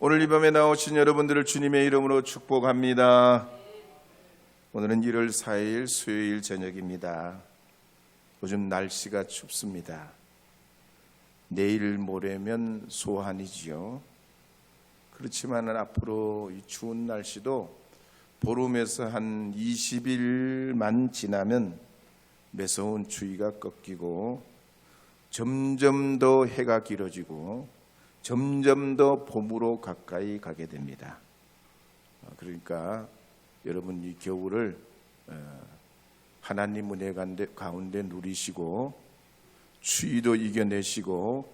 오늘 이 밤에 나오신 여러분들을 주님의 이름으로 축복합니다. 오늘은 1월 4일 수요일 저녁입니다. 요즘 날씨가 춥습니다. 내일 모레면 소환이지요. 그렇지만 앞으로 이 추운 날씨도 보름에서 한 20일만 지나면 매서운 추위가 꺾이고 점점 더 해가 길어지고 점점 더 봄으로 가까이 가게 됩니다. 그러니까 여러분 이 겨울을 하나님 은혜 가운데 누리시고 추위도 이겨내시고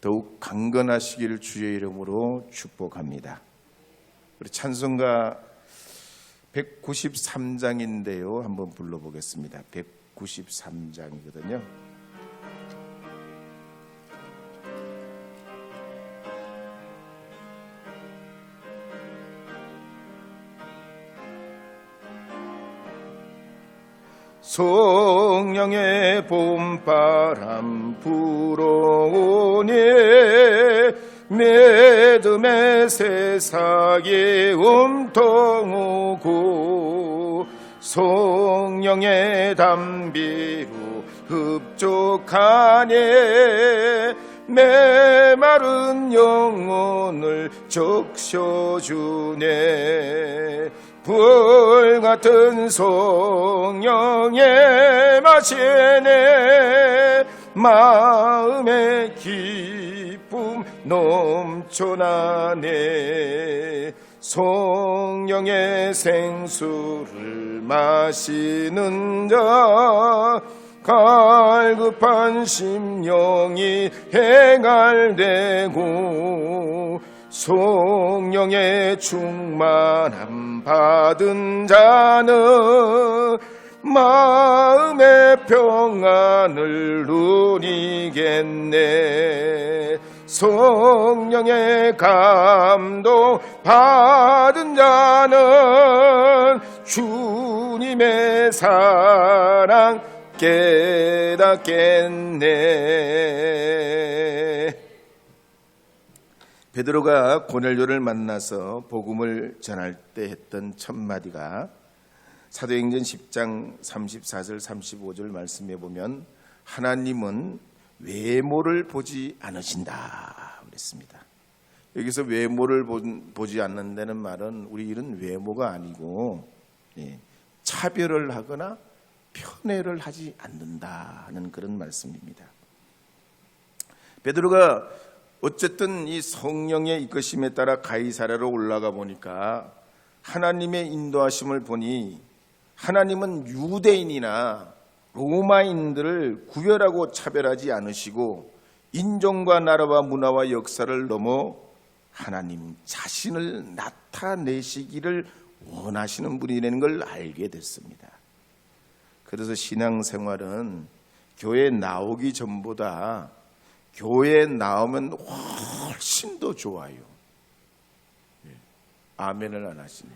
더욱 강건하시기를 주의 이름으로 축복합니다. 우리 찬송가 193장인데요. 한번 불러보겠습니다. 193장이거든요. 성령의 봄바람 불어오니 믿음의 새싹이 움덩오고 성령의 담비로 흡족하니 메마른 영혼을 적셔주네. 불같은 성령의 마시네. 마음의 기쁨 넘쳐나네. 성령의 생수를 마시는 자 갈급한 심령이 해갈되고 성령의 충만함 받은 자는 마음의 평안을 누리겠네. 성령의 감동 받은 자는 주님의 사랑 깨닫겠네. 베드로가 고넬료를 만나서 복음을 전할 때 했던 첫 마디가 사도행전 10장 34절 35절 말씀에 보면 하나님은 외모를 보지 않으신다 그랬습니다. 여기서 외모를 보지 않는다는 말은 우리 이런 외모가 아니고 차별을 하거나 편애를 하지 않는다는 그런 말씀입니다. 베드로가 어쨌든 이 성령의 이끄심에 따라 가이사랴로 올라가 보니까 하나님의 인도하심을 보니 하나님은 유대인이나 로마인들을 구별하고 차별하지 않으시고 인종과 나라와 문화와 역사를 넘어 하나님 자신을 나타내시기를 원하시는 분이라는 걸 알게 됐습니다. 그래서 신앙생활은 교회 나오기 전보다 교회에 나오면 훨씬 더 좋아요. 아멘을 안 하시네.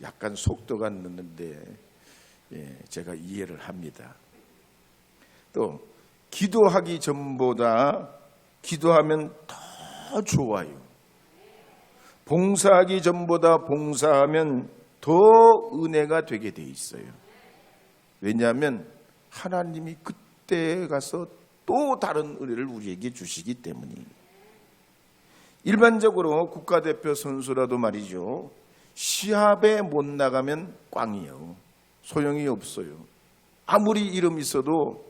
약간 속도가 늦는데 제가 이해를 합니다. 또 기도하기 전보다 기도하면 더 좋아요. 봉사하기 전보다 봉사하면 더 은혜가 되게 돼 있어요. 왜냐하면 하나님이 그때 가서 또 다른 은혜를 우리에게 주시기 때문이에요. 일반적으로 국가대표 선수라도 말이죠. 시합에 못 나가면 꽝이에요. 소용이 없어요. 아무리 이름 있어도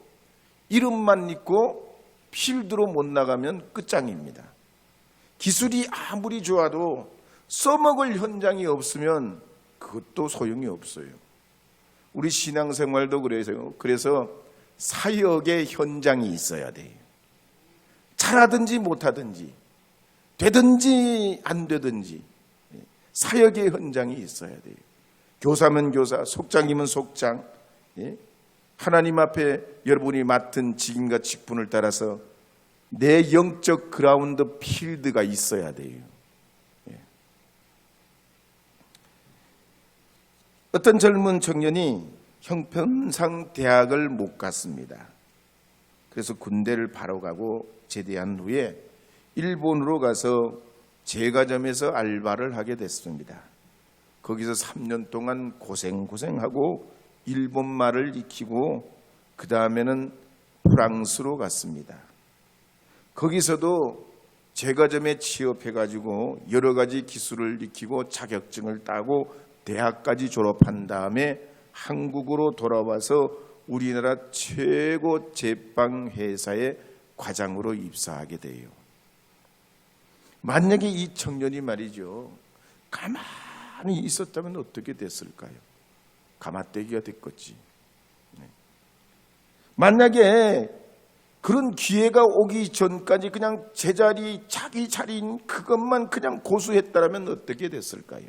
이름만 있고 필드로 못 나가면 끝장입니다. 기술이 아무리 좋아도 써먹을 현장이 없으면 그것도 소용이 없어요. 우리 신앙생활도 그래서 사역의 현장이 있어야 돼요. 잘하든지 못하든지 되든지 안 되든지 사역의 현장이 있어야 돼요. 교사면 교사, 속장이면 속장, 하나님 앞에 여러분이 맡은 직임과 직분을 따라서 내 영적 그라운드 필드가 있어야 돼요. 어떤 젊은 청년이 형편상 대학을 못 갔습니다. 그래서 군대를 바로 가고 제대한 후에 일본으로 가서 제과점에서 알바를 하게 됐습니다. 거기서 3년 동안 고생하고 일본 말을 익히고 그 다음에는 프랑스로 갔습니다. 거기서도 제과점에 취업해가지고 여러 가지 기술을 익히고 자격증을 따고 대학까지 졸업한 다음에 한국으로 돌아와서 우리나라 최고 제빵 회사의 과장으로 입사하게 돼요. 만약에 이 청년이 말이죠, 가만히 있었다면 어떻게 됐을까요? 가마떼기가 됐겠지. 만약에 그런 기회가 오기 전까지 그냥 제자리 자기 자리인 그것만 그냥 고수했다면 어떻게 됐을까요?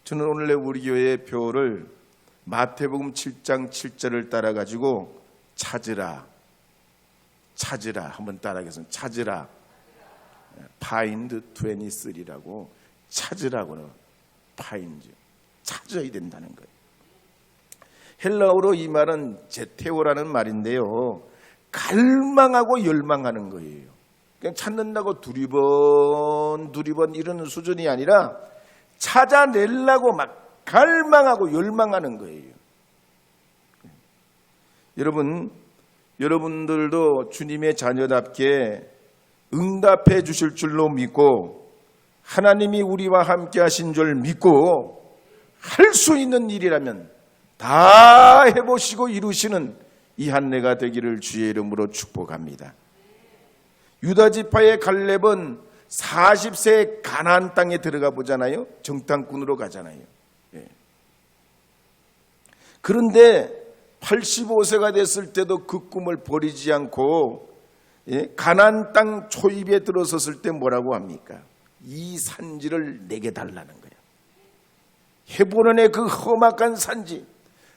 저는 오늘 우리 교회의 표를 마태복음 7장 7절을 따라가지고 찾으라 한번 따라하겠습니다. 찾으라. find 23라고 찾으라고는 find 찾아야 된다는 거예요. 헬라어로 이 말은 제테오라는 말인데요, 갈망하고 열망하는 거예요. 그냥 찾는다고 두리번 이러는 수준이 아니라 찾아내려고 막 갈망하고 열망하는 거예요. 여러분들도 주님의 자녀답게 응답해 주실 줄로 믿고 하나님이 우리와 함께 하신 줄 믿고 할 수 있는 일이라면 다 해보시고 이루시는 이 한 해가 되기를 주의 이름으로 축복합니다. 유다지파의 갈렙은 40세에 가나안 땅에 들어가 보잖아요. 정탐꾼으로 가잖아요. 그런데 85세가 됐을 때도 그 꿈을 버리지 않고 가나안 땅 초입에 들어섰을 때 뭐라고 합니까? 이 산지를 내게 달라는 거예요. 헤브론의 그 험악한 산지,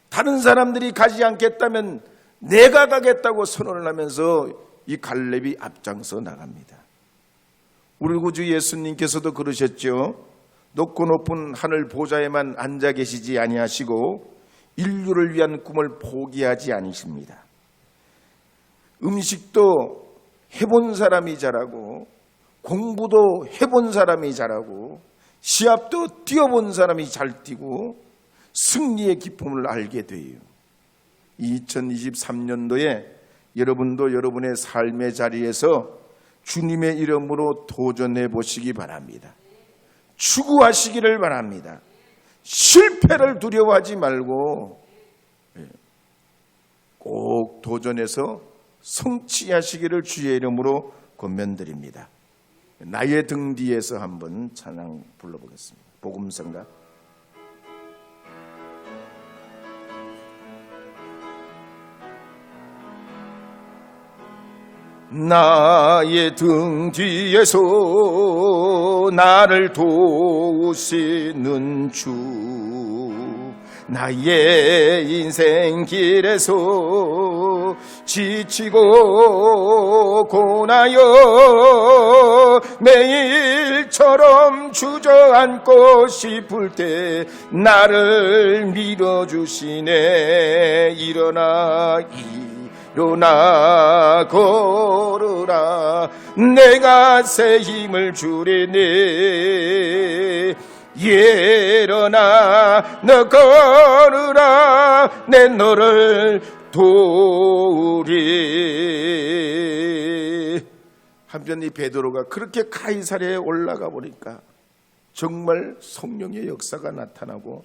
다른 사람들이 가지 않겠다면 내가 가겠다고 선언을 하면서 이 갈렙이 앞장서 나갑니다. 우리 구주 예수님께서도 그러셨죠. 높고 높은 하늘 보좌에만 앉아 계시지 아니하시고 인류를 위한 꿈을 포기하지 않으십니다. 음식도 해본 사람이 잘하고 공부도 해본 사람이 잘하고 시합도 뛰어본 사람이 잘 뛰고 승리의 기쁨을 알게 돼요. 2023년도에 여러분도 여러분의 삶의 자리에서 주님의 이름으로 도전해 보시기 바랍니다. 추구하시기를 바랍니다. 실패를 두려워하지 말고 꼭 도전해서 성취하시기를 주의 이름으로 권면드립니다. 나의 등 뒤에서 한번 찬양 불러보겠습니다. 복음성가. 나의 등 뒤에서 나를 도우시는 주, 나의 인생 길에서 지치고 고나여 매일처럼 주저앉고 싶을 때 나를 밀어주시네. 일어나 걸으라, 내가 새 힘을 주리니. 일어나 너 걸으라, 내 너를 도우리. 한편 이 베드로가 그렇게 가이사랴에 올라가 보니까 정말 성령의 역사가 나타나고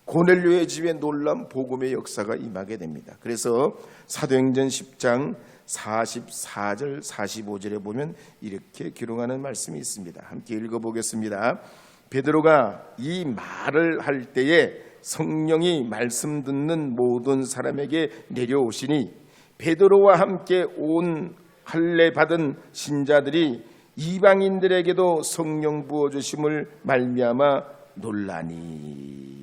고넬료의 집에 놀라운 복음의 역사가 임하게 됩니다. 그래서 사도행전 10장 44절 45절에 보면 이렇게 기록하는 말씀이 있습니다. 함께 읽어보겠습니다. 베드로가 이 말을 할 때에 성령이 말씀 듣는 모든 사람에게 내려오시니 베드로와 함께 온 할례 받은 신자들이 이방인들에게도 성령 부어주심을 말미암아 놀라니.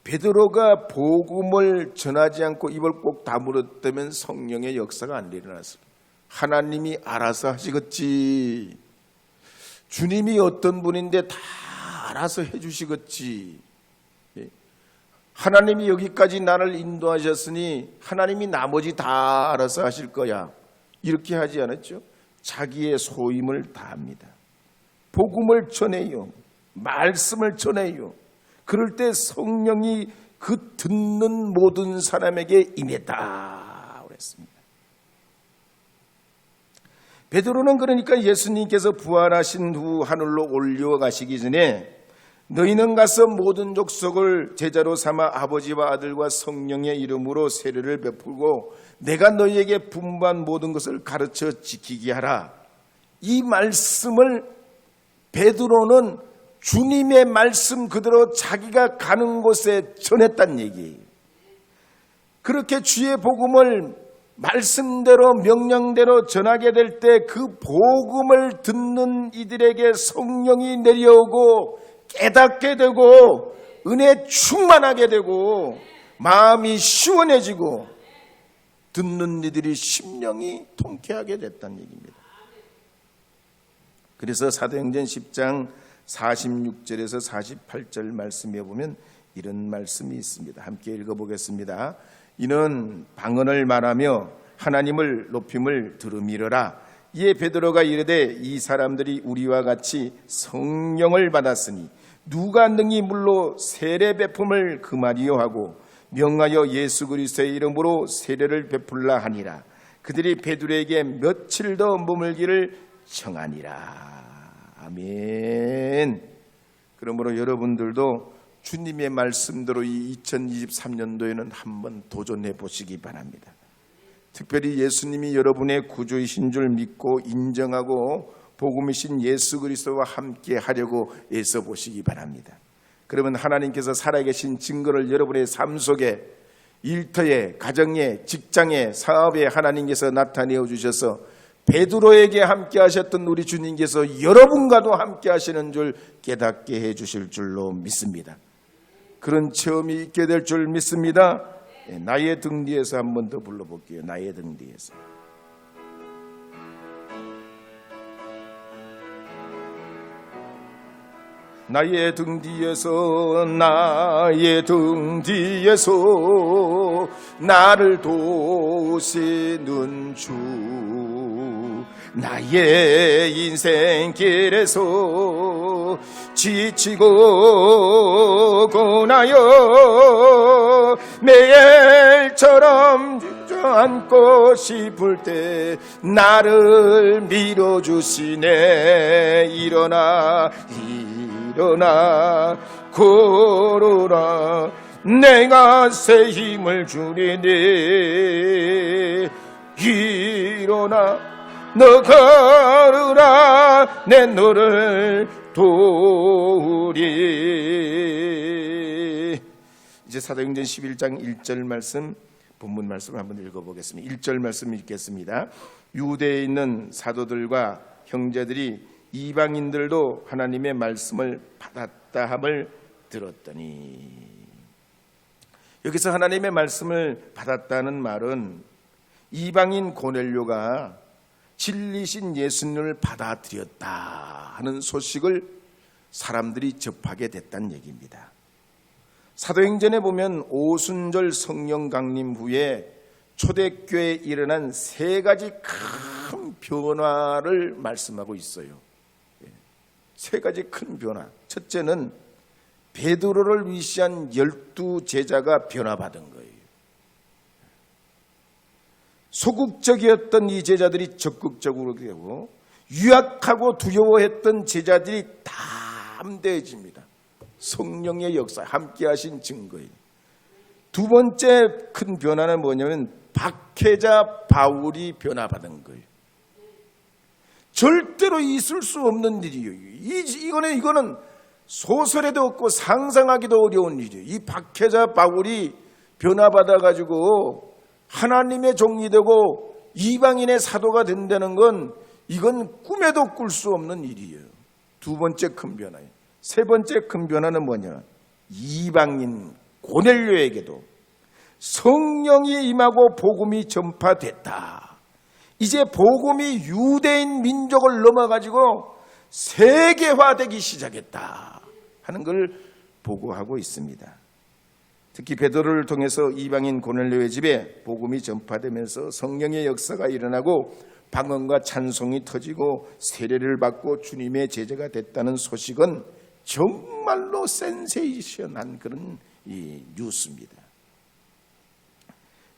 베드로가 복음을 전하지 않고 입을 꼭 다물었다면 성령의 역사가 안 일어났어요. 하나님이 알아서 하시겠지. 주님이 어떤 분인데 다 알아서 해주시겠지. 하나님이 여기까지 나를 인도하셨으니 하나님이 나머지 다 알아서 하실 거야. 이렇게 하지 않았죠? 자기의 소임을 다합니다. 복음을 전해요. 말씀을 전해요. 그럴 때 성령이 그 듣는 모든 사람에게 임했다 그랬습니다. 베드로는 그러니까 예수님께서 부활하신 후 하늘로 올려가시기 전에 너희는 가서 모든 족속을 제자로 삼아 아버지와 아들과 성령의 이름으로 세례를 베풀고 내가 너희에게 분부한 모든 것을 가르쳐 지키게 하라. 이 말씀을 베드로는 주님의 말씀 그대로 자기가 가는 곳에 전했다는 얘기예요. 그렇게 주의 복음을 말씀대로 명령대로 전하게 될 때 그 복음을 듣는 이들에게 성령이 내려오고 깨닫게 되고 은혜 충만하게 되고 마음이 시원해지고 듣는 이들이 심령이 통쾌하게 됐다는 얘기입니다. 그래서 사도행전 10장 46절에서 48절 말씀에 보면 이런 말씀이 있습니다. 함께 읽어보겠습니다. 이는 방언을 말하며 하나님을 높임을 들음이러라. 이에 베드로가 이르되 이 사람들이 우리와 같이 성령을 받았으니 누가 능히 물로 세례 베품을 금하리요 하고 명하여 예수 그리스도의 이름으로 세례를 베풀라 하니라. 그들이 베드로에게 며칠 더 머물기를 청하니라. 아멘. 그러므로 여러분들도 주님의 말씀대로 이 2023년도에는 한번 도전해 보시기 바랍니다. 특별히 예수님이 여러분의 구주이신 줄 믿고 인정하고 복음이신 예수 그리스도와 함께 하려고 애써 보시기 바랍니다. 그러면 하나님께서 살아계신 증거를 여러분의 삶 속에 일터에, 가정에, 직장에, 사업에 하나님께서 나타내어 주셔서 베드로에게 함께 하셨던 우리 주님께서 여러분과도 함께 하시는 줄 깨닫게 해 주실 줄로 믿습니다. 그런 체험이 있게 될 줄 믿습니다. 나의 등 뒤에서 한 번 더 불러볼게요. 나의 등 뒤에서. 나의 등 뒤에서 나의 등 뒤에서 나를 도우시는 주 나의 인생길에서 지치고 고나여 매일처럼 주저앉고 싶을 때 나를 밀어주시네. 일어나 걸어라 내가 새 힘을 주리니 일어나 너 걸으라 내 너를 도우리. 이제 사도행전 11장 1절 말씀 본문 말씀을 한번 읽어보겠습니다. 1절 말씀 읽겠습니다. 유대에 있는 사도들과 형제들이 이방인들도 하나님의 말씀을 받았다 함을 들었더니, 여기서 하나님의 말씀을 받았다는 말은 이방인 고넬료가 진리신 예수님을 받아들였다 하는 소식을 사람들이 접하게 됐다는 얘기입니다. 사도행전에 보면 오순절 성령 강림 후에 초대교회에 일어난 세 가지 큰 변화를 말씀하고 있어요. 세 가지 큰 변화. 첫째는 베드로를 위시한 12 제자가 변화받은 거예요. 소극적이었던 이 제자들이 적극적으로 되고 유약하고 두려워했던 제자들이 담대해집니다. 성령의 역사 함께 하신 증거예요. 두 번째 큰 변화는 뭐냐면 박해자 바울이 변화받은 거예요. 절대로 있을 수 없는 일이에요. 이거는 소설에도 없고 상상하기도 어려운 일이에요. 이 박해자 바울이 변화받아가지고 하나님의 종이 되고 이방인의 사도가 된다는 건 이건 꿈에도 꿀 수 없는 일이에요. 두 번째 큰 변화예요. 세 번째 큰 변화는 뭐냐? 이방인 고넬료에게도 성령이 임하고 복음이 전파됐다. 이제 복음이 유대인 민족을 넘어가지고 세계화되기 시작했다 하는 걸 보고하고 있습니다. 특히 베드로를 통해서 이방인 고넬료의 집에 복음이 전파되면서 성령의 역사가 일어나고 방언과 찬송이 터지고 세례를 받고 주님의 제자가 됐다는 소식은 정말로 센세이션한 그런 뉴스입니다.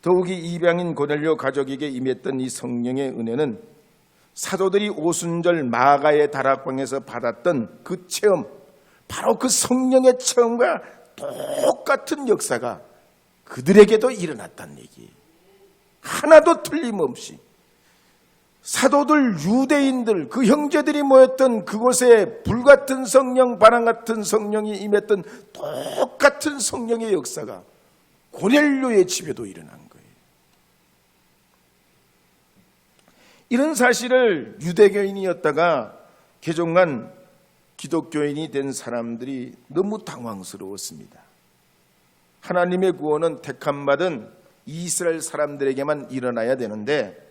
더욱이 이방인 고넬료 가족에게 임했던 이 성령의 은혜는 사도들이 오순절 마가의 다락방에서 받았던 그 체험, 바로 그 성령의 체험과 똑같은 역사가 그들에게도 일어났다는 얘기예요. 하나도 틀림없이 사도들, 유대인들, 그 형제들이 모였던 그곳에 불같은 성령, 바람 같은 성령이 임했던 똑같은 성령의 역사가 고넬료의 집에도 일어난 거예요. 이런 사실을 유대교인이었다가 개종한 기독교인이 된 사람들이 너무 당황스러웠습니다. 하나님의 구원은 택함받은 이스라엘 사람들에게만 일어나야 되는데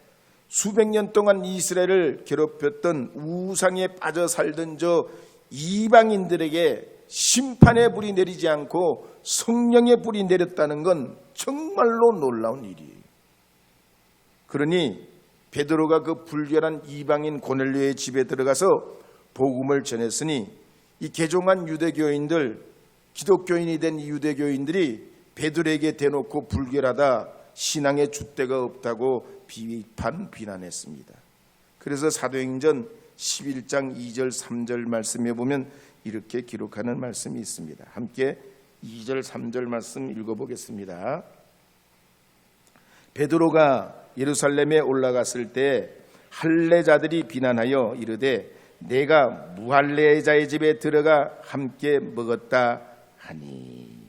수백 년 동안 이스라엘을 괴롭혔던 우상에 빠져 살던 저 이방인들에게 심판의 불이 내리지 않고 성령의 불이 내렸다는 건 정말로 놀라운 일이에요. 그러니 베드로가 그 불결한 이방인 고넬료의 집에 들어가서 복음을 전했으니 이 개종한 유대교인들, 기독교인이 된 유대교인들이 베드로에게 대놓고 불결하다, 신앙의 줏대가 없다고 비난했습니다. 그래서 사도행전 11장 2절 3절 말씀에 보면 이렇게 기록하는 말씀이 있습니다. 함께 2절 3절 말씀 읽어보겠습니다. 베드로가 예루살렘에 올라갔을 때 할례자들이 비난하여 이르되 내가 무할례자의 집에 들어가 함께 먹었다 하니.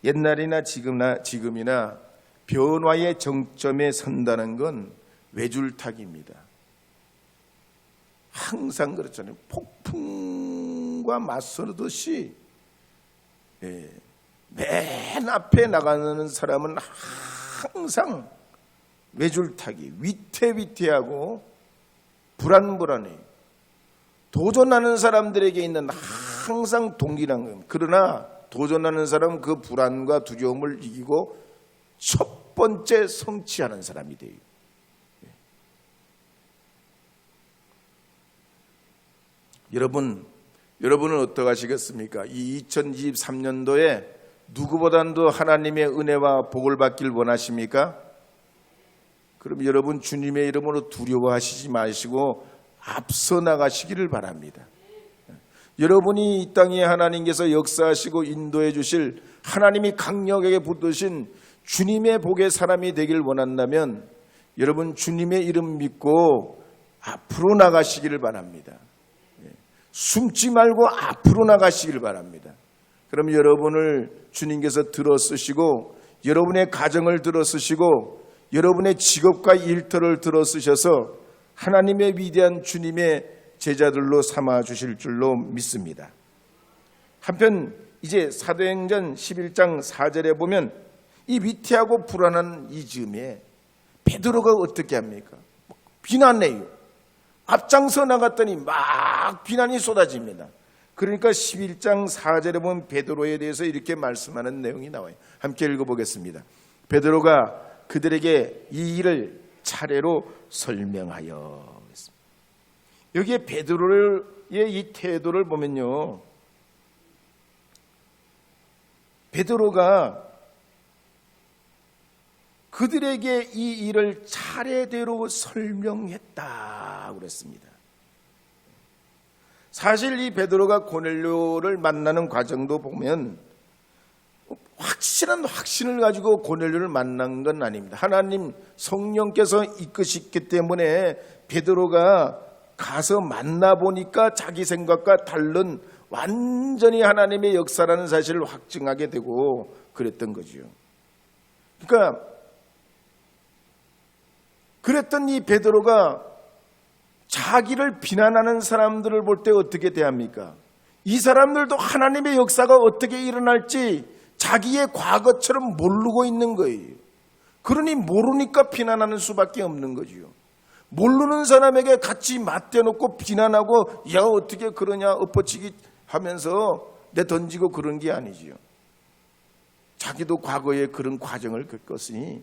옛날이나 지금이나 변화의 정점에 선다는 건 외줄타기입니다. 항상 그렇잖아요. 폭풍과 맞서듯이 맨 앞에 나가는 사람은 항상 외줄타기, 위태위태하고 불안불안해요. 도전하는 사람들에게 있는 항상 동일한 겁니다. 그러나 도전하는 사람은 그 불안과 두려움을 이기고 첫 번째 성취하는 사람이 돼요. 여러분은 어떠하시겠습니까? 이 2023년도에 누구보다도 하나님의 은혜와 복을 받길 원하십니까? 그럼 여러분 주님의 이름으로 두려워하시지 마시고 앞서 나가시기를 바랍니다. 여러분이 이 땅에 하나님께서 역사하시고 인도해 주실 하나님이 강력하게 붙드신 주님의 복의 사람이 되길 원한다면 여러분 주님의 이름 믿고 앞으로 나가시기를 바랍니다. 숨지 말고 앞으로 나가시기를 바랍니다. 그럼 여러분을 주님께서 들어쓰시고 여러분의 가정을 들어쓰시고 여러분의 직업과 일터를 들어쓰셔서 하나님의 위대한 주님의 제자들로 삼아 주실 줄로 믿습니다. 한편 이제 사도행전 11장 4절에 보면 이 위태하고 불안한 이 즈음에 베드로가 어떻게 합니까? 비난해요. 앞장서 나갔더니 막 비난이 쏟아집니다. 그러니까 11장 4절에 보면 베드로에 대해서 이렇게 말씀하는 내용이 나와요. 함께 읽어보겠습니다. 베드로가 그들에게 이 일을 차례로 설명하여. 여기에 베드로의 이 태도를 보면요, 베드로가 그들에게 이 일을 차례대로 설명했다고 그랬습니다. 사실 이 베드로가 고넬료를 만나는 과정도 보면 확실한 확신을 가지고 고넬료를 만난 건 아닙니다. 하나님 성령께서 이끄셨기 때문에 베드로가 가서 만나보니까 자기 생각과 다른 완전히 하나님의 역사라는 사실을 확증하게 되고 그랬던 거죠. 그러니까 그랬던 이 베드로가 자기를 비난하는 사람들을 볼 때 어떻게 대합니까? 이 사람들도 하나님의 역사가 어떻게 일어날지 자기의 과거처럼 모르고 있는 거예요. 그러니 모르니까 비난하는 수밖에 없는 거죠. 모르는 사람에게 같이 맞대놓고 비난하고 야 어떻게 그러냐 엎어치기 하면서 내던지고 그런 게 아니지요. 자기도 과거에 그런 과정을 겪었으니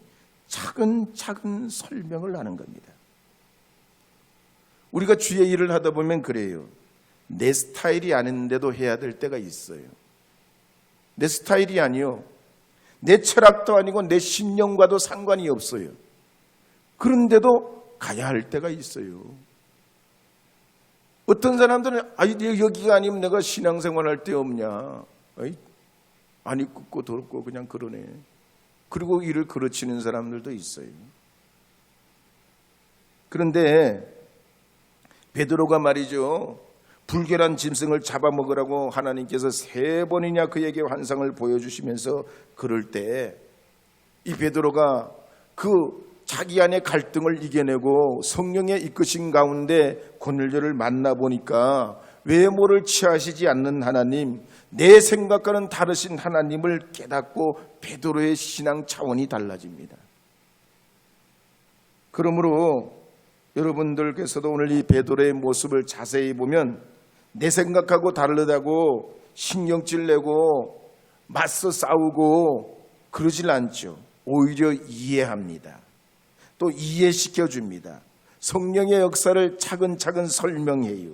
차근차근 설명을 하는 겁니다. 우리가 주의 일을 하다 보면 그래요. 내 스타일이 아닌데도 해야 될 때가 있어요. 내 스타일이 아니요, 내 철학도 아니고 내 신념과도 상관이 없어요. 그런데도 가야 할 때가 있어요. 어떤 사람들은 여기가 아니면 내가 신앙생활 할 데 없냐, 아니 굽고 더럽고 그냥 그러네. 그리고 일을 그르치는 사람들도 있어요. 그런데 베드로가 말이죠, 불결한 짐승을 잡아먹으라고 하나님께서 3번이나 그에게 환상을 보여주시면서 그럴 때 이 베드로가 그 자기 안의 갈등을 이겨내고 성령의 이끄신 가운데 고넬료를 만나보니까 외모를 취하시지 않는 하나님, 내 생각과는 다르신 하나님을 깨닫고 베드로의 신앙 차원이 달라집니다. 그러므로 여러분들께서도 오늘 이 베드로의 모습을 자세히 보면 내 생각하고 다르다고 신경질 내고 맞서 싸우고 그러질 않죠. 오히려 이해합니다. 또 이해시켜줍니다. 성령의 역사를 차근차근 설명해요.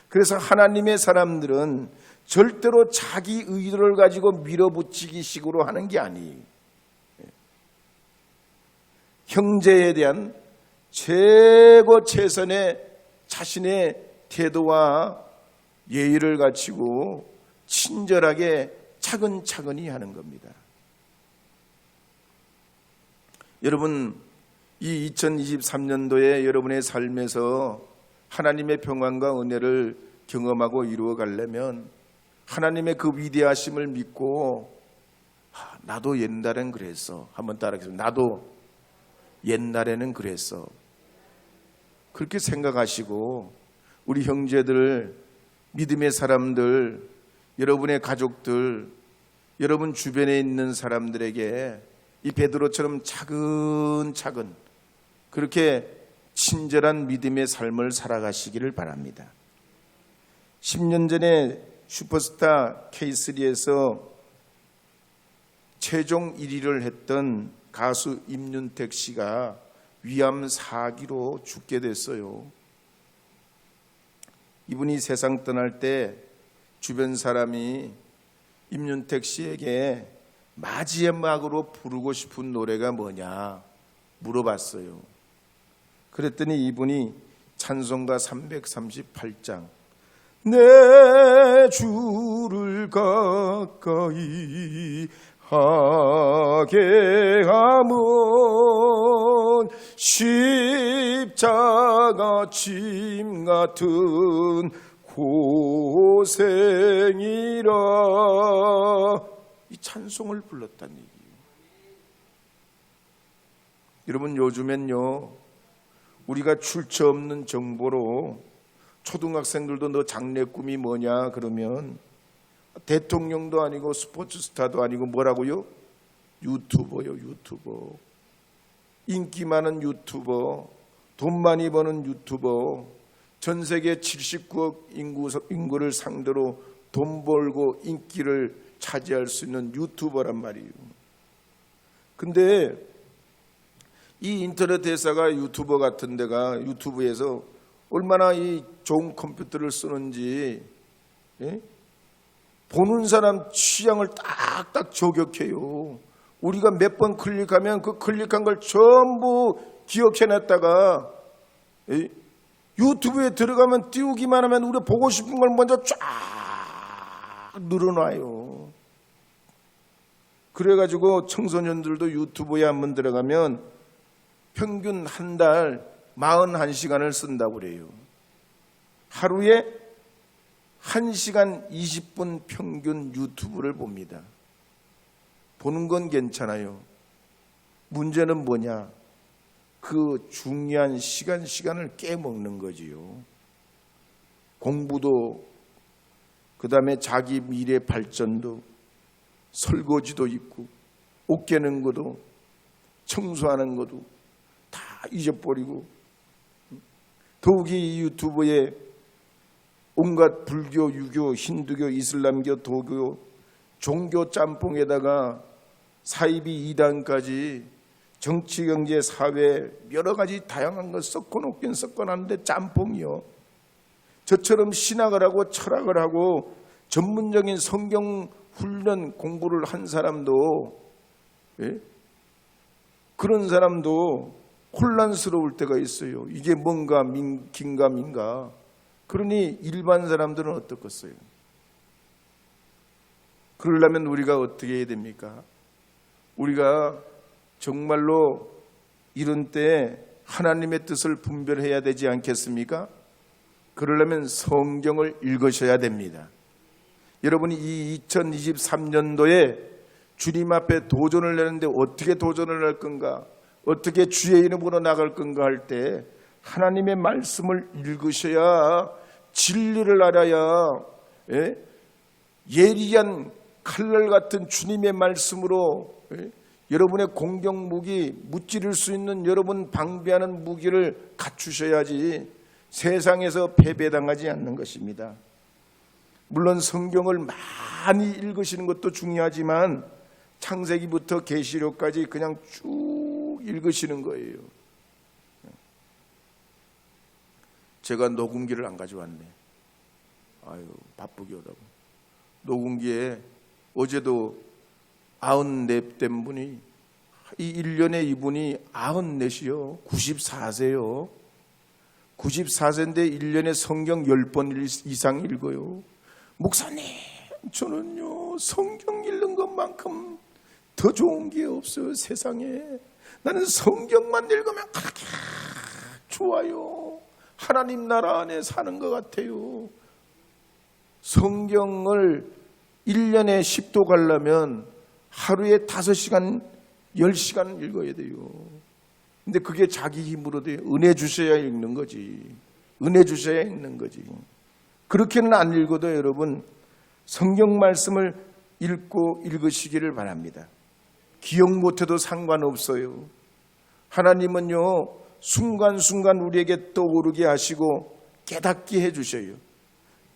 그래서 하나님의 사람들은 절대로 자기 의도를 가지고 밀어붙이기 식으로 하는 게 아니에요. 형제에 대한 최고 최선의 자신의 태도와 예의를 갖추고 친절하게 차근차근히 하는 겁니다. 여러분, 이 2023년도에 여러분의 삶에서 하나님의 평안과 은혜를 경험하고 이루어 가려면 하나님의 그 위대하심을 믿고 나도 옛날엔 그랬어. 한번 따라하겠습니다. 나도 옛날에는 그랬어. 그렇게 생각하시고 우리 형제들, 믿음의 사람들, 여러분의 가족들, 여러분 주변에 있는 사람들에게 이 베드로처럼 차근차근 그렇게 친절한 믿음의 삶을 살아가시기를 바랍니다. 10년 전에 슈퍼스타 K3에서 최종 1위를 했던 가수 임윤택 씨가 위암 4기로 죽게 됐어요. 이분이 세상 떠날 때 주변 사람이 임윤택 씨에게 마지막으로 부르고 싶은 노래가 뭐냐 물어봤어요. 그랬더니 이분이 찬송가 338장 내 주를 가까이 하게 하면 십자가 짐 같은 고생이라, 이 찬송을 불렀다는 얘기예요. 여러분, 요즘엔요 우리가 출처 없는 정보로 초등학생들도 너 장래 꿈이 뭐냐 그러면 대통령도 아니고 스포츠 스타도 아니고 뭐라고요? 유튜버요. 유튜버. 인기 많은 유튜버, 돈 많이 버는 유튜버, 전 세계 79억 인구를 상대로 돈 벌고 인기를 차지할 수 있는 유튜버란 말이에요. 근데 이 인터넷 회사가 유튜버 같은 데가 유튜브에서 얼마나 이 좋은 컴퓨터를 쓰는지 보는 사람 취향을 딱딱 저격해요. 우리가 몇 번 클릭하면 그 클릭한 걸 전부 기억해놨다가 유튜브에 들어가면 띄우기만 하면 우리가 보고 싶은 걸 먼저 쫙 늘어놔요. 그래가지고 청소년들도 유튜브에 한번 들어가면 평균 한 달 41시간을 쓴다고 그래요. 하루에 1시간 20분 평균 유튜브를 봅니다. 보는 건 괜찮아요. 문제는 뭐냐? 그 중요한 시간을 깨먹는 거지요. 공부도, 그 다음에 자기 미래 발전도, 설거지도 있고, 옷 깨는 것도, 청소하는 것도 다 잊어버리고, 더욱이 이 유튜브에 온갖 불교, 유교, 힌두교, 이슬람교, 도교, 종교 짬뽕에다가 사이비 이단까지 정치, 경제, 사회 여러 가지 다양한 것 섞어놓긴 섞어놨는데 짬뽕이요. 저처럼 신학을 하고 철학을 하고 전문적인 성경 훈련 공부를 한 사람도 그런 사람도 혼란스러울 때가 있어요. 이게 뭔가 긴가민가. 그러니 일반 사람들은 어떻겠어요? 그러려면 우리가 어떻게 해야 됩니까? 우리가 정말로 이런 때 하나님의 뜻을 분별해야 되지 않겠습니까? 그러려면 성경을 읽으셔야 됩니다. 여러분이 이 2023년도에 주님 앞에 도전을 내는데 어떻게 도전을 할 건가? 어떻게 주의 이름으로 나갈 건가 할 때 하나님의 말씀을 읽으셔야 진리를 알아야 예리한 칼날 같은 주님의 말씀으로 여러분의 공격 무기, 무찌를 수 있는 여러분 방비하는 무기를 갖추셔야지 세상에서 패배당하지 않는 것입니다. 물론 성경을 많이 읽으시는 것도 중요하지만 창세기부터 계시록까지 그냥 쭉 읽으시는 거예요. 제가 녹음기를 안 가져왔네. 아유, 바쁘게 오다고. 녹음기에 어제도 94 된 분이, 이 1년에 이분이 94이요. 94세요. 94세인데 1년에 성경 10번 이상 읽어요. 목사님, 저는요, 성경 읽는 것만큼 더 좋은 게 없어요, 세상에. 나는 성경만 읽으면 그렇게 좋아요. 하나님 나라 안에 사는 것 같아요. 성경을 1년에 10도 가려면 하루에 5시간, 10시간 읽어야 돼요. 근데 그게 자기 힘으로 돼요. 은혜 주셔야 읽는 거지. 은혜 주셔야 읽는 거지. 그렇게는 안 읽어도 여러분 성경 말씀을 읽고 읽으시기를 바랍니다. 기억 못해도 상관없어요. 하나님은요, 순간순간 우리에게 떠오르게 하시고 깨닫게 해주셔요.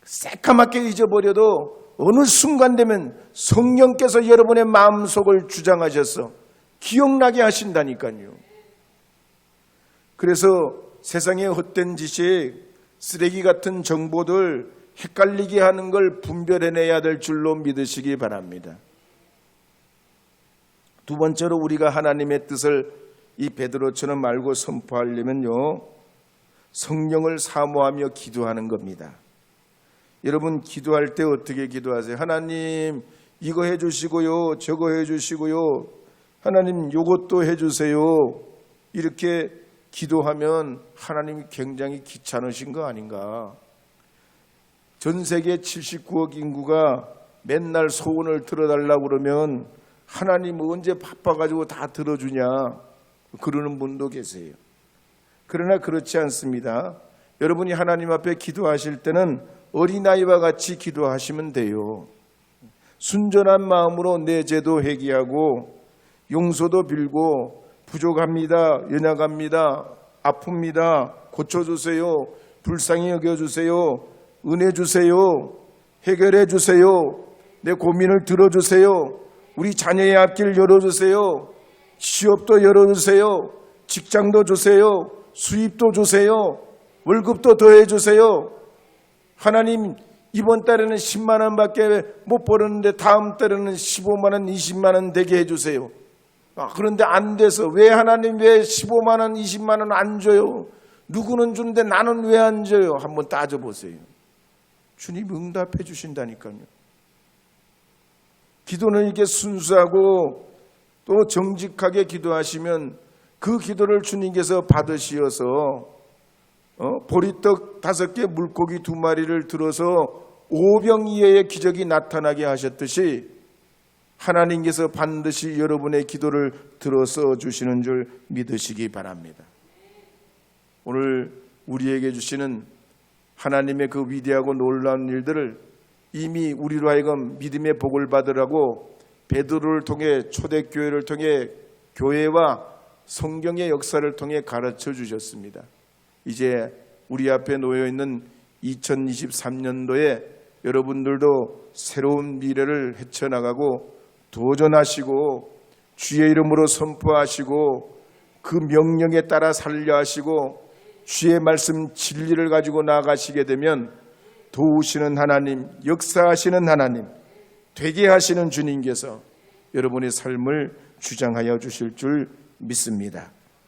새까맣게 잊어버려도 어느 순간 되면 성령께서 여러분의 마음속을 주장하셔서 기억나게 하신다니까요. 그래서 세상의 헛된 지식, 쓰레기 같은 정보들 헷갈리게 하는 걸 분별해내야 될 줄로 믿으시기 바랍니다. 두 번째로 우리가 하나님의 뜻을 이 베드로처럼 알고 선포하려면요, 성령을 사모하며 기도하는 겁니다. 여러분 기도할 때 어떻게 기도하세요? 하나님 이거 해주시고요, 저거 해주시고요, 하나님 요것도 해주세요. 이렇게 기도하면 하나님이 굉장히 귀찮으신 거 아닌가? 전 세계 79억 인구가 맨날 소원을 들어달라고 그러면 하나님 언제 바빠가지고 다 들어주냐 그러는 분도 계세요. 그러나 그렇지 않습니다. 여러분이 하나님 앞에 기도하실 때는 어린아이와 같이 기도하시면 돼요. 순전한 마음으로 내 죄도 회개하고 용서도 빌고 부족합니다, 연약합니다, 아픕니다, 고쳐주세요, 불쌍히 여겨주세요, 은혜 주세요, 해결해 주세요, 내 고민을 들어주세요, 우리 자녀의 앞길 열어주세요, 취업도 열어주세요, 직장도 주세요, 수입도 주세요, 월급도 더해주세요. 하나님 이번 달에는 10만 원밖에 못 벌었는데 다음 달에는 15만 원, 20만 원 되게 해주세요. 그런데 안 돼서 왜 하나님 왜 15만 원, 20만 원 안 줘요? 누구는 주는데 나는 왜 안 줘요? 한번 따져보세요. 주님 응답해 주신다니까요. 기도는 이렇게 순수하고 또 정직하게 기도하시면 그 기도를 주님께서 받으시어서 보리떡 5개 물고기 2마리를 들어서 5병이어의 기적이 나타나게 하셨듯이 하나님께서 반드시 여러분의 기도를 들어서 주시는 줄 믿으시기 바랍니다. 오늘 우리에게 주시는 하나님의 그 위대하고 놀라운 일들을 이미 우리로 하여금 믿음의 복을 받으라고 베드로를 통해 초대교회를 통해 교회와 성경의 역사를 통해 가르쳐 주셨습니다. 이제 우리 앞에 놓여있는 2023년도에 여러분들도 새로운 미래를 헤쳐나가고 도전하시고 주의 이름으로 선포하시고 그 명령에 따라 살려 하시고 주의 말씀 진리를 가지고 나아가시게 되면 도우시는 하나님, 역사하시는 하나님, 되게 하시는 주님께서 여러분의 삶을 주장하여 주실 줄 믿습니다.